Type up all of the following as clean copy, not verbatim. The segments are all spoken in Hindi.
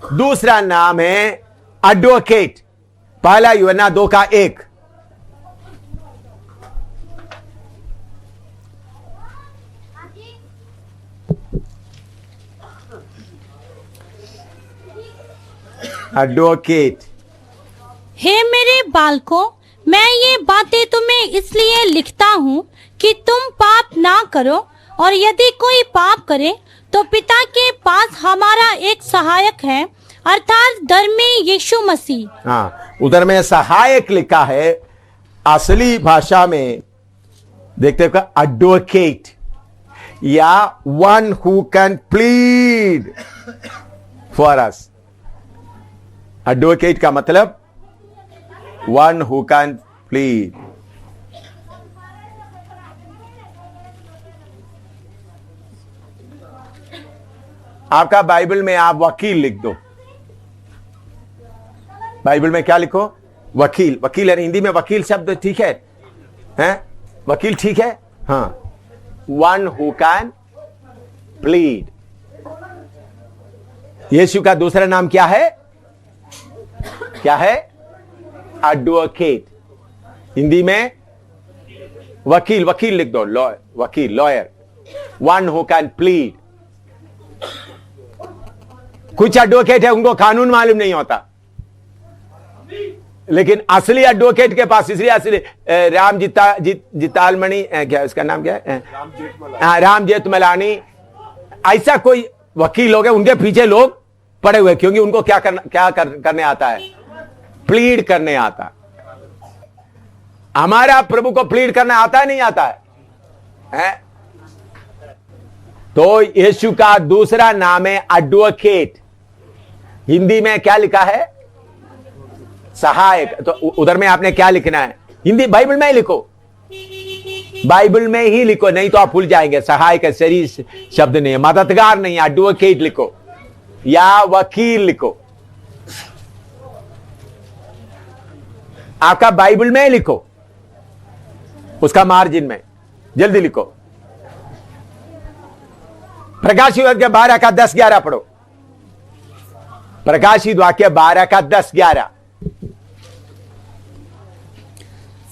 दूसरा नाम है एडवोकेट। पहला यूहन्ना 2:1। एडवोकेट। हे मेरे बालकों, मैं ये बातें तुम्हें इसलिए लिखता हूँ कि तुम पाप ना करो, और यदि कोई पाप करे तो पिता के पास हमारा एक सहायक है, अर्थात धर्मी यीशु मसीह। हाँ, उधर में सहायक लिखा है, असली भाषा में देखते हो एडवोकेट, या one who can plead for us. Advocate का मतलब वन हु कैन प्लीड। आपका बाइबल में आप वकील लिख दो। बाइबल में क्या लिखो? वकील। वकील है, हिंदी में वकील शब्द ठीक है, हैं? वकील ठीक है, हाँ। One who can plead. यीशु का दूसरा नाम क्या है? क्या है? एडवोकेट। हिंदी में वकील। वकील लिख दो, वकील, lawyer. One who can plead. कुछ एडवोकेट है उनको कानून मालूम नहीं होता, लेकिन असली एडवोकेट के पास, इसलिए असली राम जितालमणि, क्या उसका नाम क्या है? राम जेठमलानी, ऐसा कोई वकील लोग हैं, उनके पीछे लोग पड़े हुए, क्योंकि उनको क्या करने आता है? प्लीड करने आता। हमारा प्रभु को प्लीड करना आता है, नहीं आता है? तो यीशु का दूसरा नाम है एडवोकेट। हिंदी में क्या लिखा है? सहायक। तो उधर में आपने क्या लिखना है? हिंदी बाइबल में ही लिखो, बाइबल में ही लिखो, नहीं तो आप भूल जाएंगे। सहायक है, सही शब्द नहीं है, मददगार नहीं है। एडवोकेट लिखो या वकील लिखो। आपका बाइबल में ही लिखो, उसका मार्जिन में जल्दी लिखो। प्रकाशित वाक्य 12:10-11 पढ़ो। प्रकाशित वाक्य 12:10-11।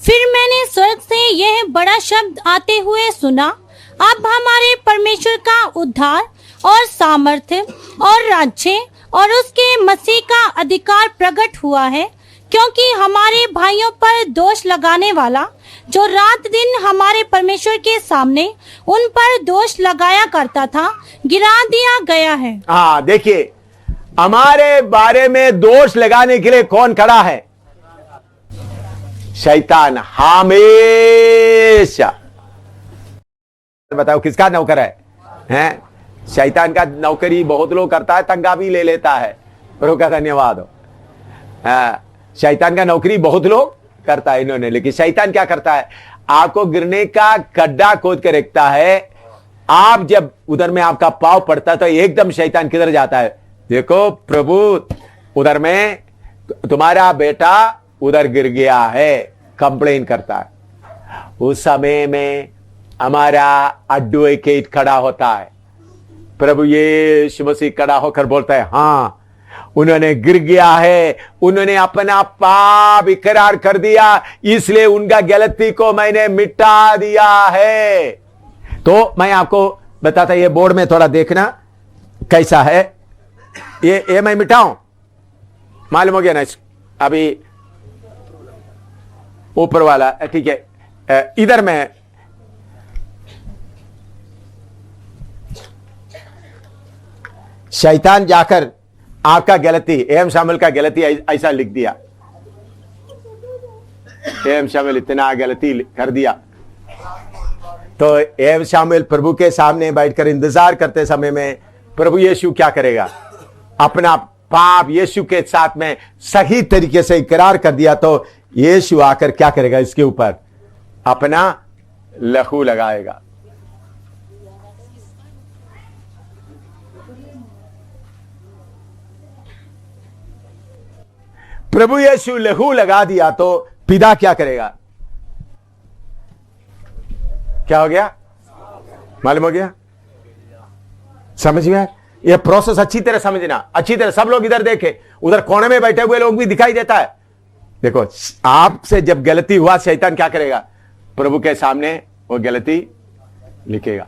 फिर मैंने स्वर्ग से यह बड़ा शब्द आते हुए सुना, अब हमारे परमेश्वर का उद्धार और सामर्थ्य और राज्य और उसके मसीह का अधिकार प्रकट हुआ है, क्योंकि हमारे भाइयों पर दोष लगाने वाला, जो रात दिन हमारे परमेश्वर के सामने उन पर दोष लगाया करता था, गिरा दिया गया है। हाँ, देखिए, हमारे बारे में दोष लगाने के लिए कौन खड़ा है? शैतान। हमेशा बताओ किसका नौकर है? हैं? शैतान का नौकरी बहुत लोग करता है, तंगा भी ले लेता है। प्रभु का धन्यवाद हो। शैतान का नौकरी बहुत लोग करता है इन्होंने, लेकिन शैतान क्या करता है? आपको गिरने का गड्ढा खोद कर रखता है। आप जब उधर में आपका पांव पड़ता है तो एकदम शैतान किधर जाता है? देखो प्रभु, उधर में तुम्हारा बेटा उधर गिर गया है, कंप्लेन करता है। उस समय में हमारा एडवोकेट खड़ा होता है, प्रभु यीशु मसीह खड़ा होकर बोलता है, हाँ उन्होंने गिर गया है, उन्होंने अपना पाप इकरार कर दिया, इसलिए उनका गलती को मैंने मिटा दिया है। तो मैं आपको बताता, ये बोर्ड में थोड़ा देखना कैसा है। ये मैं मिटाऊं, मालूम हो गया ना? अभी ऊपर वाला ठीक है, इधर में शैतान जाकर आपका गलती, एम शामिल का गलती ऐसा लिख दिया, एम शामिल इतना गलती कर दिया। तो एम शामिल प्रभु के सामने बैठकर इंतजार करते समय में प्रभु यीशु क्या करेगा? अपना पाप यीशु के साथ में सही तरीके से इकरार कर दिया, तो यीशु आकर क्या करेगा? इसके ऊपर अपना लहू लगाएगा। प्रभु यीशु लहू लगा दिया तो पिता क्या करेगा? क्या हो गया? मालूम हो गया? समझ में? यह प्रोसेस अच्छी तरह समझना, अच्छी तरह। सब लोग इधर देखे, उधर कोने में बैठे हुए लोग भी दिखाई देता है। देखो, आपसे जब गलती हुआ, शैतान क्या करेगा? प्रभु के सामने वो गलती लिखेगा।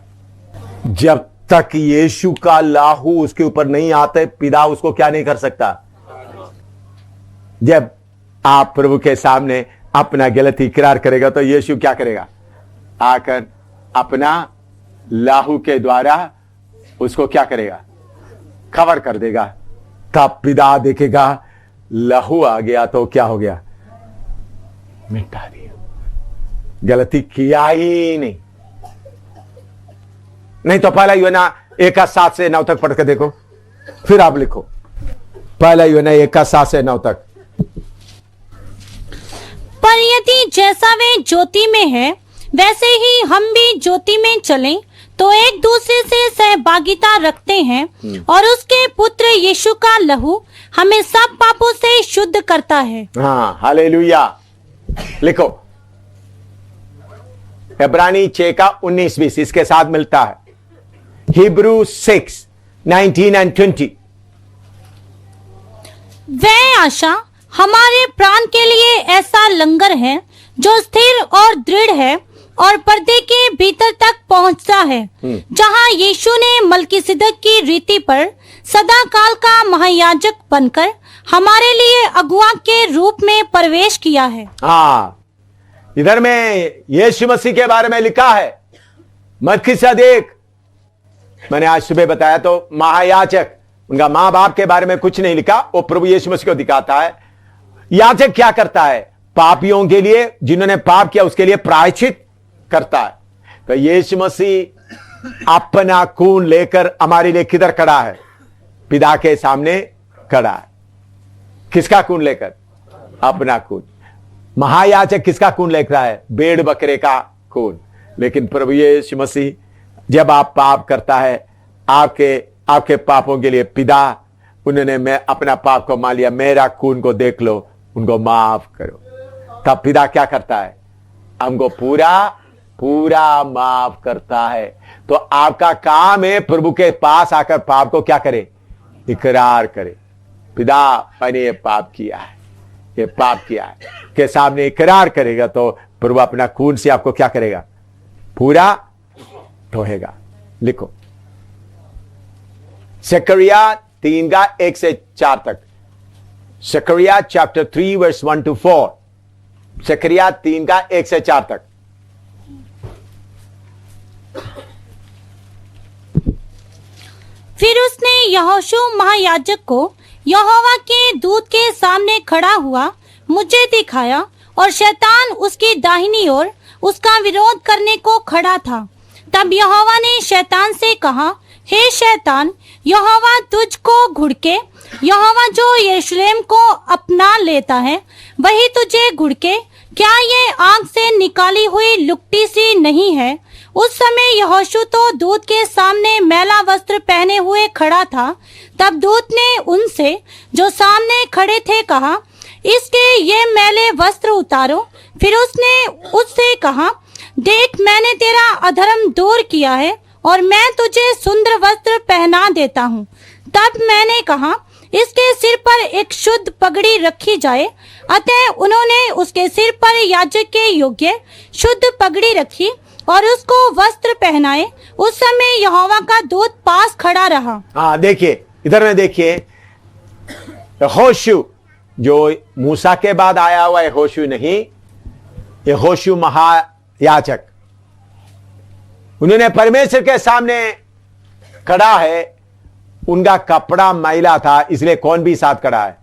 जब तक यीशु का लाहू उसके ऊपर नहीं आते, पिता उसको क्या नहीं कर सकता। जब आप प्रभु के सामने अपना गलती इकरार करेगा तो यीशु क्या करेगा? आकर अपना लाहू के द्वारा उसको क्या करेगा? कवर कर देगा। तब पिता देखेगा लहू आ गया तो क्या हो गया? मिटा दिया, गलती किया ही नहीं। नहीं तो पहला यूहन्ना 1:7 से 9 तक पढ़ के देखो, फिर आप लिखो। पहला यूहन्ना 1:7 से 9 तक। पर यदि जैसा वे ज्योति में है वैसे ही हम भी ज्योति में चलें तो एक दूसरे से सहभागिता रखते हैं और उसके पुत्र यीशु का लहू हमें सब पापों से शुद्ध करता है। हाँ, हालेलुया। लिखो, इब्रानी 6:19-20 इसके साथ मिलता है। Hebrew 6:19 and 20। वह आशा हमारे प्राण के लिए ऐसा लंगर है जो स्थिर और दृढ़ है और पर्दे के भीतर तक पहुंचता है, जहां यीशु ने मलकीसिदक की रीति पर सदा काल का महायाजक बनकर हमारे लिए अगुआ के रूप में प्रवेश किया है। हाँ, इधर में यीशु मसीह के बारे में लिखा है मलकीसिदक। मैंने आज सुबह बताया तो महायाजक, उनका मां बाप के बारे में कुछ नहीं लिखा, वो प्रभु यीशु मसीह को दिखाता है। याजक क्या करता है? पापियों के लिए, जिन्होंने पाप किया उसके लिए प्रायश्चित करता है। तो यीशु मसीह अपना खून लेकर हमारे लिए किधर खड़ा है? पिता के सामने खड़ा है। किसका खून लेकर? अपना खून। महायाजक किसका खून लेकर है? भेड़ बकरे का खून। लेकिन प्रभु यीशु मसीह जब आप पाप करता है, आपके पापों के लिए पिता, उन्होंने मैं अपना पाप को मान लिया, मेरा खून को देख लो, उनको माफ करो। तब पिता क्या करता है? हमको पूरा माफ करता है। तो आपका काम है प्रभु के पास आकर पाप को क्या करे? इकरार करे। पिता, मैंने ये पाप किया है, ये पाप किया है के सामने इकरार करेगा तो प्रभु अपना खून से आपको क्या करेगा? पूरा धोएगा। लिखो, जकरिया 3:1 से 4 तक। जकरिया चैप्टर 3 वर्स 1 to 4। जकरिया 3:1 से 4 तक। फिर उसने यहोशू महायाजक को यहोवा के दूत के सामने खड़ा हुआ मुझे दिखाया और शैतान उसकी दाहिनी ओर उसका विरोध करने को खड़ा था। तब यहोवा ने शैतान से कहा, हे शैतान, यहोवा तुझको घुड़के, यहोवा जो यरूशलेम को अपना लेता है वही तुझे घुड़के। क्या ये आग से निकाली हुई लुकटी सी नहीं है? उस समय यहोशू तो दूत के सामने मैला वस्त्र पहने हुए खड़ा था। तब दूत ने उनसे जो सामने खड़े थे कहा, इसके ये मैले वस्त्र उतारो। फिर उसने उससे कहा, देख, मैंने तेरा अधर्म दूर किया है और मैं तुझे सुंदर वस्त्र पहना देता हूँ। तब मैंने कहा, इसके सिर पर एक शुद्ध पगड़ी रखी जाए। अतः उन्होंने उसके सिर पर याजक के योग्य शुद्ध पगड़ी रखी और उसको वस्त्र पहनाए। उस समय यहोवा का दूत पास खड़ा रहा। हाँ, देखिए, इधर में देखिए, यहोशू जो मूसा के बाद आया हुआ यहोशू नहीं, यहोशू महायाजक, उन्होंने परमेश्वर के सामने खड़ा है। उनका कपड़ा मैला था, इसलिए कौन भी साथ खड़ा है?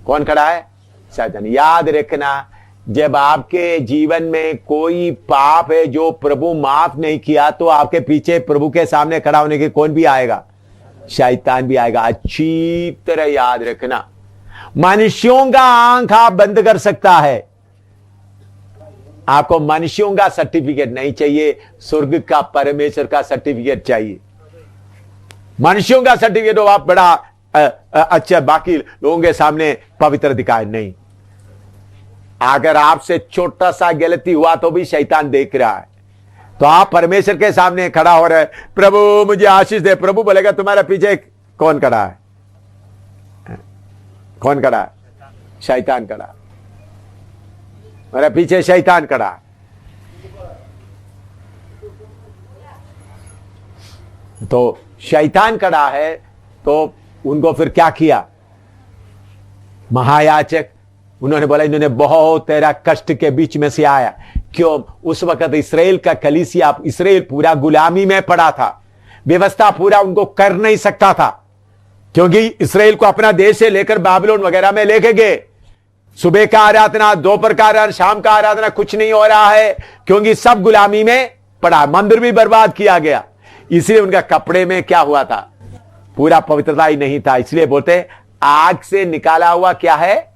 कौन खड़ा है? शैतान। याद रखना, जब आपके जीवन में कोई पाप है जो प्रभु माफ नहीं किया तो आपके पीछे प्रभु के सामने खड़ा होने के कौन भी आएगा? शैतान भी आएगा। अच्छी तरह याद रखना, मनुष्यों का आंख आप बंद कर सकता है, आपको मनुष्यों का सर्टिफिकेट नहीं चाहिए, स्वर्ग का परमेश्वर का सर्टिफिकेट चाहिए। मनुष्यों का सर्टिफिकेट हो आप बड़ा अच्छा, बाकी लोगों के सामने पवित्र दिखाए नहीं। अगर आपसे छोटा सा गलती हुआ तो भी शैतान देख रहा है। तो आप परमेश्वर के सामने खड़ा हो रहे, प्रभु मुझे आशीष दे। प्रभु बोलेगा तुम्हारे पीछे कौन खड़ा है? कौन खड़ा है? शैतान खड़ा है। मेरे पीछे शैतान खड़ा है। तो शैतान खड़ा है, तो उनको फिर क्या किया? महायाजक उन्होंने बोला इन्होंने बहुत तेरा कष्ट के बीच में से आया। क्यों? उस वक्त इसराइल का कलीसिया, इसराइल पूरा गुलामी में पड़ा था, व्यवस्था पूरा उनको कर नहीं सकता था, क्योंकि इसराइल को अपना देश से लेकर बाबिलोन वगैरह में लेके गए। सुबह का आराधना, दोपहर का आराधना, शाम का आराधना कुछ नहीं हो रहा है, क्योंकि सब गुलामी में पड़ा। मंदिर भी बर्बाद किया गया। इसलिए उनका कपड़े में क्या हुआ था? पूरा पवित्रता ही नहीं था। इसलिए बोलते आग से निकाला हुआ क्या है?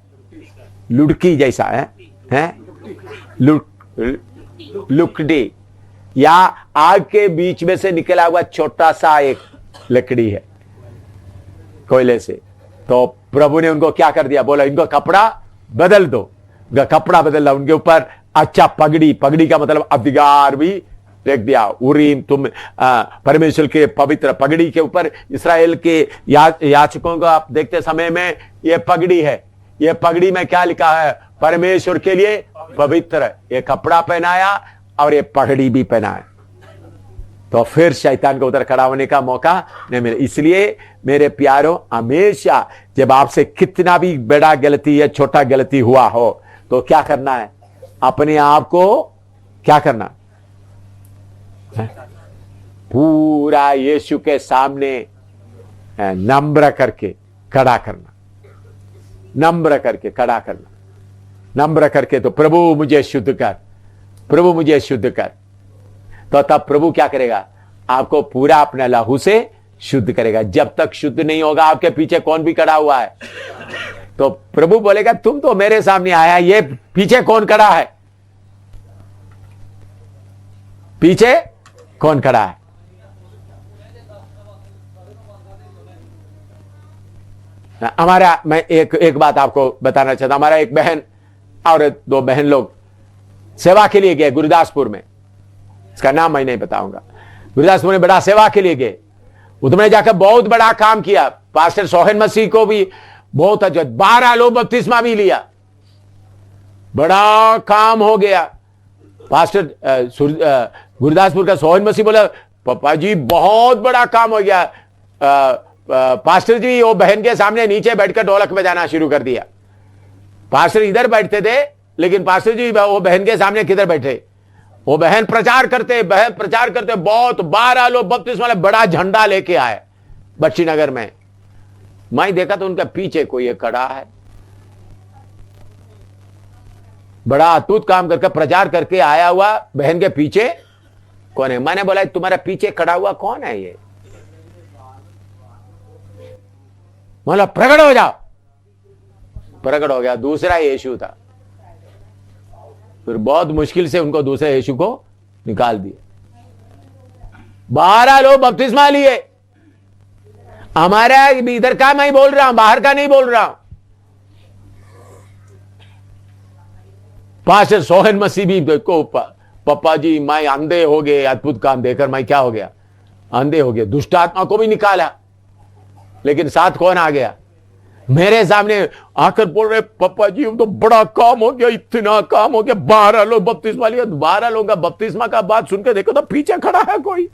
लुड़की जैसा है? लुकड़ी, या आग के बीच में से निकला हुआ छोटा सा एक लकड़ी है कोयले से। तो प्रभु ने उनको क्या कर दिया? बोला इनको कपड़ा बदल दो। उनका कपड़ा बदल उनके ऊपर अच्छा पगड़ी, पगड़ी का मतलब अधिकार भी रख दिया। उरीम, तुम परमेश्वर के पवित्र पगड़ी के ऊपर इस्राएल के याचकों को आप देखते समय में ये पगड़ी है। ये पगड़ी में क्या लिखा है? परमेश्वर के लिए पवित्र। ये कपड़ा पहनाया और ये पगड़ी भी पहनाया। तो फिर शैतान को उधर खड़ा होने का मौका नहीं मिला। इसलिए मेरे प्यारों, हमेशा जब आपसे कितना भी बड़ा गलती या छोटा गलती हुआ हो तो क्या करना है? अपने आप को क्या करना? पूरा यीशु के सामने नम्र करके खड़ा करना, नम्र करके खड़ा करना, नम्र करके। तो प्रभु मुझे शुद्ध कर, प्रभु मुझे शुद्ध कर। तो तब प्रभु क्या करेगा? आपको पूरा अपने लहू से शुद्ध करेगा। जब तक शुद्ध नहीं होगा, आपके पीछे कौन भी खड़ा हुआ है? तो प्रभु बोलेगा तुम तो मेरे सामने आया, ये पीछे कौन खड़ा है? पीछे कौन खड़ा है? हमारा, मैं एक बात आपको बताना चाहता हूं। हमारा एक बहन और दो बहन लोग सेवा के लिए गए गुरदासपुर में। इसका नाम मैं नहीं बताऊंगा। गुरदासपुर में बड़ा सेवा के लिए गए। उधर जाकर बहुत बड़ा काम किया। पास्टर सोहन मसीह को भी बहुत अच्छा, 12 लोग बपतिस्मा भी लिया। बड़ा काम हो गया। पास्टर गुरदासपुर का सोहन मसीह बोला पापा जी बहुत बड़ा काम हो गया। पास्टर जी वो बहन के सामने नीचे बैठकर ढोलक बजाना शुरू कर दिया। पास्टर इधर बैठते थे, लेकिन पास्टर जी वो बहन के सामने किधर बैठे? वो बहन प्रचार करते बहुत। 12 लोग बपतिस्मा में बड़ा झंडा लेके आए बच्ची नगर में। मैं देखा तो उनका पीछे कोई एक खड़ा है, बड़ा अद्भुत काम करके प्रचार करके आया हुआ बहन के पीछे कौन है? मैंने बोला तुम्हारे पीछे खड़ा हुआ कौन है? ये बोला प्रकट हो जाओ। प्रकट हो गया, दूसरा यीशु था। फिर बहुत मुश्किल से उनको दूसरे यीशु को निकाल दिया। 12 लोग बपतिस्मा लिए। हमारा इधर का मैं बोल रहा हूं, बाहर का नहीं बोल रहा हूं। पास्टर सोहन मसीह भी देखो, पप्पा जी मैं अंधे हो गए, अद्भुत काम देकर मैं क्या हो गया? अंधे हो गए। दुष्ट आत्मा को भी निकाला, लेकिन साथ कौन आ गया? मेरे सामने आकर बोल रहे पप्पा जी तो बड़ा काम हो गया, इतना काम हो गया, 12 लोग बपतिस्मा लिया। 12 लोगों का बपतिस्मा का बात सुन के देखो तो पीछे खड़ा है कोई।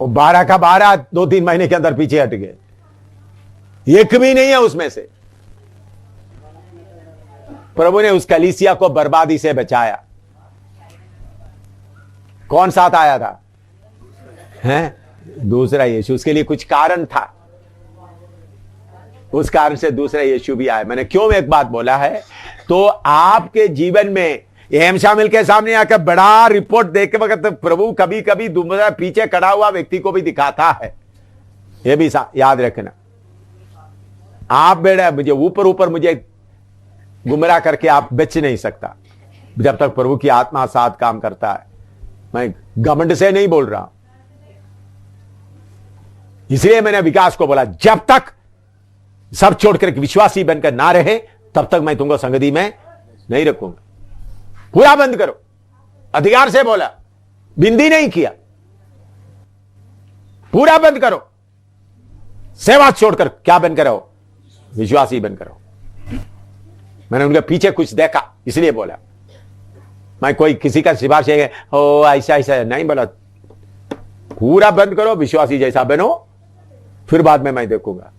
और 12 का 12 2-3 महीने के अंदर पीछे हट गए। एक भी नहीं है उसमें से। प्रभु ने उस कलीसिया को बर्बादी से बचाया। कौन साथ आया था? हैं? दूसरा यीशु। उसके लिए कुछ कारण था, उस कारण से दूसरा यीशु भी आया। मैंने क्यों एक बात बोला है? तो आपके जीवन में एम शामिल के सामने आकर बड़ा रिपोर्ट देख के वक्त प्रभु कभी कभी दूसरा पीछे खड़ा हुआ व्यक्ति को भी दिखाता है। यह भी याद रखना। आप बेड़ा मुझे ऊपर मुझे गुमराह करके आप बच नहीं सकता जब तक प्रभु की आत्मा साथ काम करता है। मैं घमंड से नहीं बोल रहा। इसलिए मैंने विकास को बोला जब तक सब छोड़कर विश्वासी बनकर ना रहे तब तक मैं तुमको संगति में नहीं रखूंगा। पूरा बंद करो, अधिकार से बोला, बिंदी नहीं किया, पूरा बंद करो। सेवा छोड़कर क्या बन करो? विश्वासी बन करो। मैंने उनके पीछे कुछ देखा इसलिए बोला। मैं कोई किसी का सिफारिश ओ ऐसा ऐसा नहीं बोला। पूरा बंद करो, विश्वासी जैसा बनो, फिर बाद में मैं देखूंगा।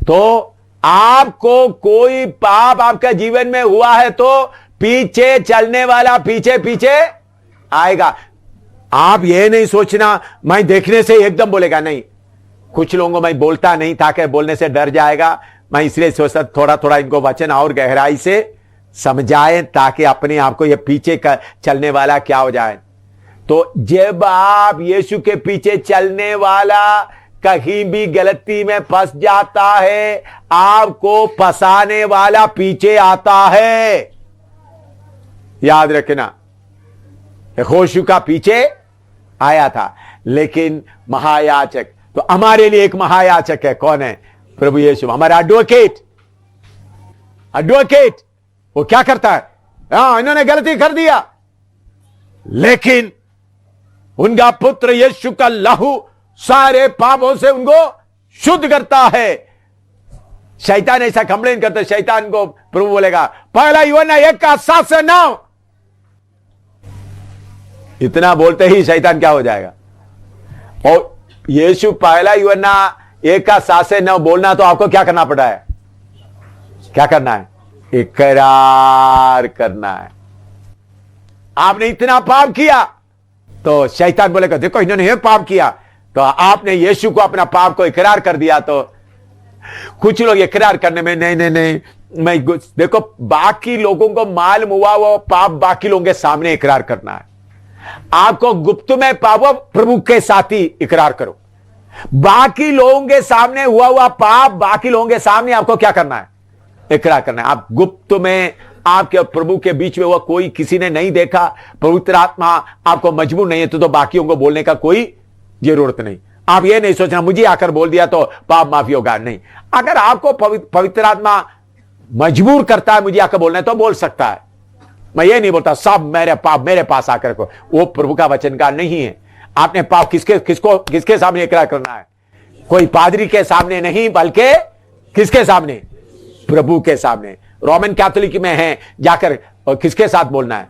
तो आपको कोई पाप आपके जीवन में हुआ है तो पीछे चलने वाला पीछे पीछे आएगा। आप ये नहीं सोचना मैं देखने से एकदम बोलेगा, नहीं। कुछ लोगों को मैं बोलता नहीं ताकि बोलने से डर जाएगा। मैं इसलिए सोचता थोड़ा थोड़ा इनको वचन और गहराई से समझाएं ताकि अपने आप को ये पीछे का चलने वाला क्या हो जाए। तो जब आप यीशु के पीछे चलने वाला कहीं भी गलती में फंस जाता है, आपको फंसाने वाला पीछे आता है। याद रखना, यहोशू का पीछे आया था, लेकिन महायाजक, तो हमारे लिए एक महायाजक है। कौन है? प्रभु यीशु, हमारा एडवोकेट। एडवोकेट वो क्या करता है? हां, इन्होंने गलती कर दिया, लेकिन उनका पुत्र यीशु का लहू सारे पापों से उनको शुद्ध करता है। शैतान ऐसा कंप्लेन करता है, शैतान को प्रभु बोलेगा पहला यूहन्ना 1:7 से 9। इतना बोलते ही शैतान क्या हो जाएगा? और यीशु पहला यूहन्ना 1:7 से 9 बोलना, तो आपको क्या करना पड़ा है? क्या करना है? इकरार करना है। आपने इतना पाप किया तो शैतान बोलेगा देखो इन्होंने एक पाप किया, तो आपने यीशु को अपना पाप को इकरार कर दिया। तो कुछ लोग इकरार करने में नहीं मैं देखो, बाकी लोगों को मालूम हुआ वो पाप बाकी लोगों के सामने इकरार करना है। आपको गुप्त में पाप प्रभु के साथ ही इकरार करो। बाकी लोगों के सामने हुआ पाप बाकी लोगों के सामने आपको क्या करना है? इकरार करना है। आप गुप्त में आपके प्रभु के बीच में हुआ कोई किसी ने नहीं देखा, पवित्र आत्मा आपको मजबूर नहीं है तो बाकियों को बोलने का कोई जरूरत नहीं। आप ये नहीं सोचना मुझे आकर बोल दिया तो पाप माफी होगा, नहीं। अगर आपको पवित्र आत्मा मजबूर करता है मुझे आकर बोलना है तो बोल सकता है। मैं ये नहीं बोलता सब मेरे पाप मेरे पास आकर को, वो प्रभु का वचन का नहीं है। आपने पाप किसके सामने इकरार करना है? कोई पादरी के सामने नहीं, बल्कि किसके सामने? प्रभु के सामने। रोमन कैथोलिक में है जाकर और किसके साथ बोलना है?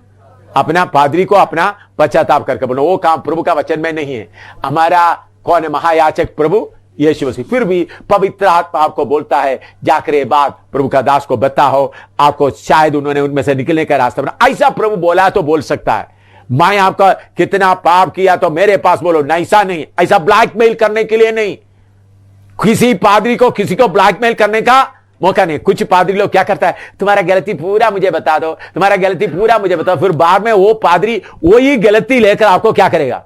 अपना पादरी को अपना पश्चाताप करके बोलना। वो काम प्रभु का वचन में नहीं है। हमारा कौन है? महायाजक प्रभु यीशु मसीह। फिर भी पवित्र आत्मा आपको बोलता है जाकर ये बात प्रभु का दास को बताओ, आपको शायद उन्होंने उनमें से निकलने का रास्ता बना। ऐसा प्रभु बोला तो बोल सकता है। मैं आपका कितना पाप किया तो मेरे पास बोलो, नहीं ऐसा नहीं। ऐसा ब्लैकमेल करने के लिए नहीं। किसी पादरी को किसी को ब्लैकमेल करने का मौका नहीं। कुछ पादरी लोग क्या करता है, तुम्हारा गलती पूरा मुझे बता दो, तुम्हारा गलती पूरा मुझे बताओ। फिर बाद में वो पादरी वही गलती लेकर आपको क्या करेगा?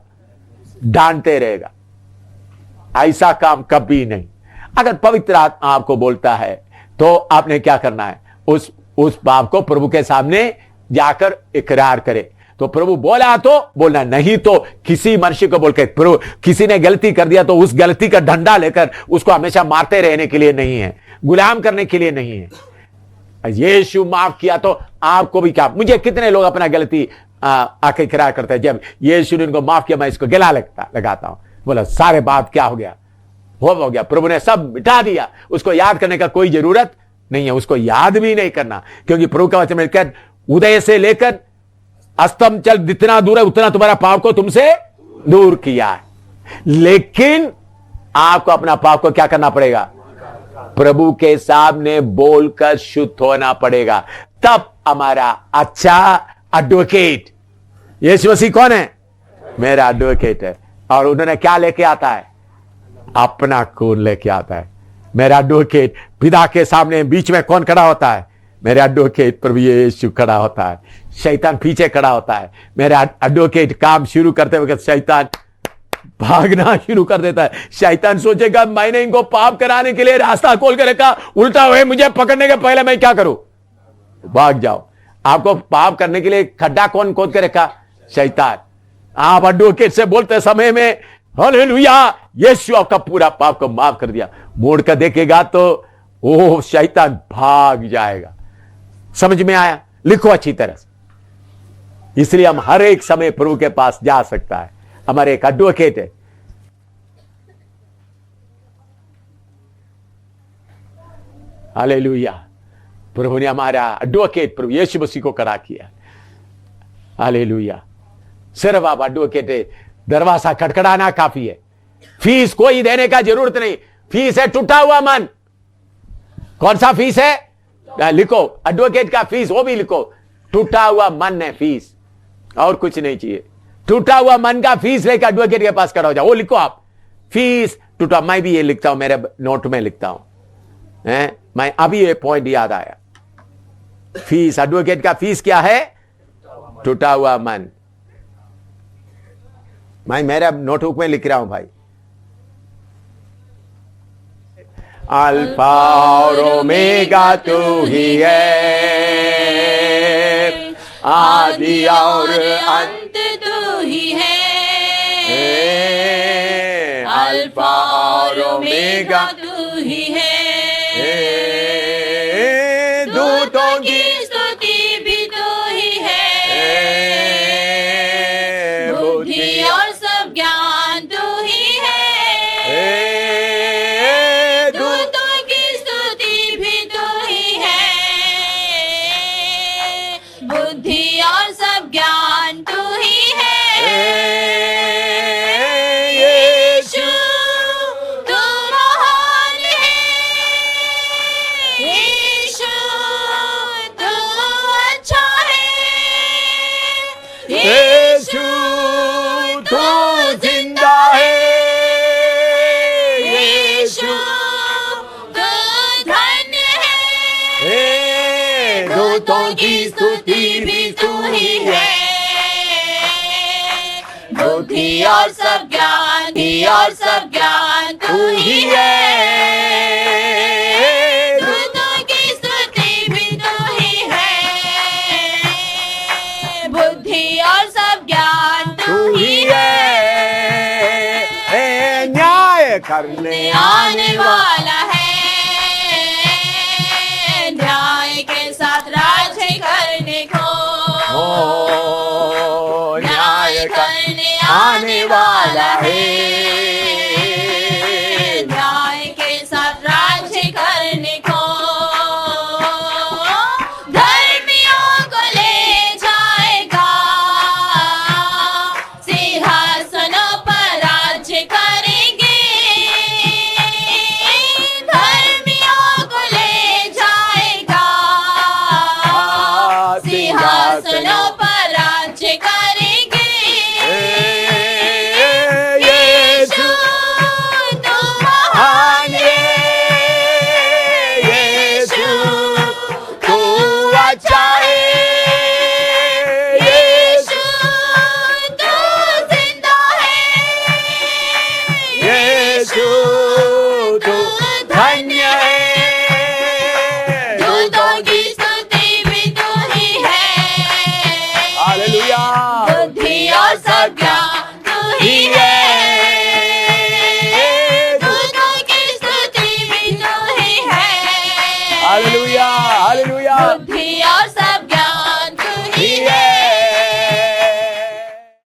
डांटते रहेगा। ऐसा काम कभी नहीं। अगर पवित्र आत्मा आपको बोलता है तो आपने क्या करना है? उस पाप को प्रभु के सामने जाकर इकरार करे। तो प्रभु बोला तो बोलना, नहीं तो किसी मनुष्य को बोलकर प्रभु किसी ने गलती कर दिया तो उस गलती का डंडा लेकर उसको हमेशा मारते रहने के लिए नहीं है, गुलाम करने के लिए नहीं है। यीशु माफ किया तो आपको भी क्या? मुझे कितने लोग अपना गलती आके इकरार करते हैं, जब यीशु ने उनको माफ किया मैं इसको गला लगाता हूं, बोला सारे बात क्या हो गया? हो गया, प्रभु ने सब मिटा दिया। उसको याद करने का कोई जरूरत नहीं है, उसको याद भी नहीं करना, क्योंकि प्रभु का वचन मिलकर उदय से लेकर अस्तम चल जितना दूर है उतना तुम्हारा पाप को तुमसे दूर किया है। लेकिन आपको अपना पाप को क्या करना पड़ेगा? प्रभु के सामने बोलकर शुद्ध होना पड़ेगा। तब हमारा अच्छा एडवोकेट यीशु मसीह कौन है? मेरा एडवोकेट है। और उन्होंने क्या लेके आता है? अपना खून लेके आता है। मेरा एडवोकेट पिता के सामने बीच में कौन खड़ा होता है? मेरा एडवोकेट प्रभु यीशु खड़ा होता है। शैतान पीछे खड़ा होता है। मेरा एडवोकेट काम शुरू करते वक्त शैतान भागना शुरू कर देता है। शैतान सोचेगा मैंने इनको पाप कराने के लिए रास्ता खोल कर रखा, उल्टा हुए मुझे पकड़ने के पहले मैं क्या करूं? भाग जाओ। आपको पाप करने के लिए खड्डा कौन खोद के रखा? शैतान। आप एडवोकेट से बोलते समय में हालेलुया यीशु आपका पूरा पाप को माफ कर दिया, मोड़ कर देखेगा तो ओह शैतान भाग जाएगा। समझ में आया? लिखो अच्छी तरह से। इसलिए हम हर एक समय प्रभु के पास जा सकता है। हमारे एक एडवोकेट है, हालेलुया। प्रभु ने हमारा एडवोकेट प्रभु यीशु मसीह को खड़ा किया, हालेलुया। सिर्फ आप एडवोकेट है, दरवाजा खटखटाना काफी है, फीस कोई देने का जरूरत नहीं। फीस है टूटा हुआ मन। कौन सा फीस है? लिखो एडवोकेट का फीस, वो भी लिखो, टूटा हुआ मन है फीस, और कुछ नहीं चाहिए। टूटा हुआ मन का फीस लेकर एडवोकेट के पास खड़ा हो जाओ, वो लिखो आप, फीस टूटा। मैं भी ये लिखता हूं, मेरे नोट में लिखता हूं, मैं अभी ये पॉइंट याद आया। फीस, एडवोकेट का फीस क्या है? टूटा हुआ मन। मैं मेरा नोटबुक में लिख रहा हूं भाई। अल्फा और ओमेगा तू ही है, आदि और अंत तू ही है, अल्फा और ओमेगा तू ही है। दूतों की स्तुति भी तू ही है, बुद्धि और सब ज्ञान तू ही है। दूतों की स्तुति भी तू ही है, बुद्धि और सब ज्ञान तू ही है। यीशु तू महान है, यीशु तू अच्छा है, यीशु तू जिंदा है, यीशु तू धन्य है। दूतों की स्तुति भी तू ही है, बुद्धि और सब ज्ञान, और सब ज्ञान तू ही है। दूतों की स्तुति भी तू ही है, बुद्धि और सब ज्ञान तू ही है। न्याय करने आने वाला है, न्याय के साथ राज्य करने को, न्याय करने आने वाला है।